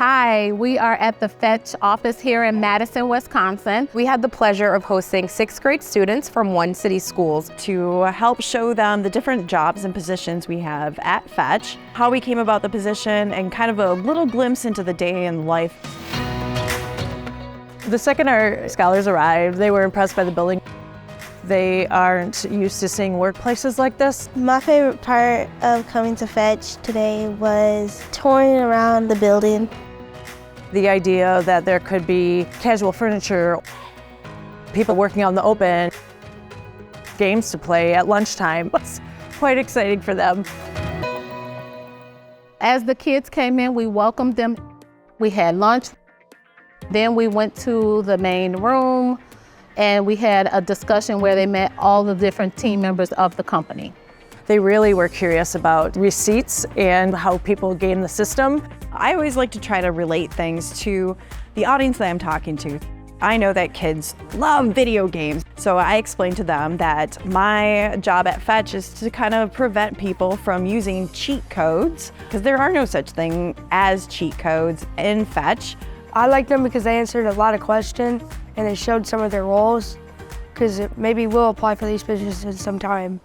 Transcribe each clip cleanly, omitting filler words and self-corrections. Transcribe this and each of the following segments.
Hi, we are at the Fetch office here in Madison, Wisconsin. We had the pleasure of hosting 6th grade students from One City Schools to help show them the different jobs and positions we have at Fetch, how we came about the position, and kind of a little glimpse into the day in life. The second our scholars arrived, they were impressed by the building. They aren't used to seeing workplaces like this. My favorite part of coming to Fetch today was touring around the building. The idea that there could be casual furniture, people working out in the open, games to play at lunchtime was quite exciting for them. As the kids came in, we welcomed them. We had lunch. Then we went to the main room and we had a discussion where they met all the different team members of the company. They really were curious about receipts and how people game the system. I always like to try to relate things to the audience that I'm talking to. I know that kids love video games, so I explained to them that my job at Fetch is to kind of prevent people from using cheat codes, because there are no such thing as cheat codes in Fetch. I like them because they answered a lot of questions and they showed some of their roles, because maybe we'll apply for these positions sometime.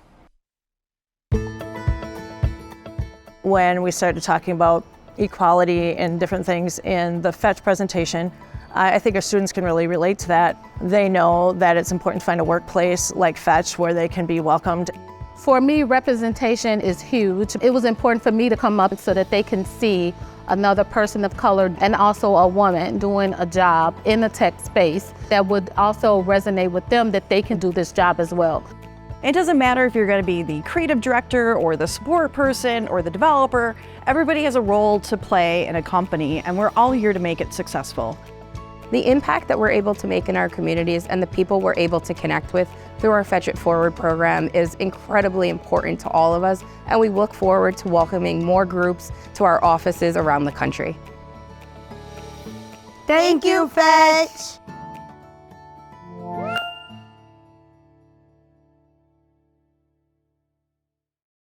When we started talking about equality and different things in the Fetch presentation, I think our students can really relate to that. They know that it's important to find a workplace like Fetch where they can be welcomed. For me, representation is huge. It was important for me to come up so that they can see another person of color and also a woman doing a job in the tech space that would also resonate with them, that they can do this job as well. It doesn't matter if you're going to be the creative director or the support person or the developer. Everybody has a role to play in a company, and we're all here to make it successful. The impact that we're able to make in our communities and the people we're able to connect with through our Fetch It Forward program is incredibly important to all of us, and we look forward to welcoming more groups to our offices around the country. Thank you, Fetch!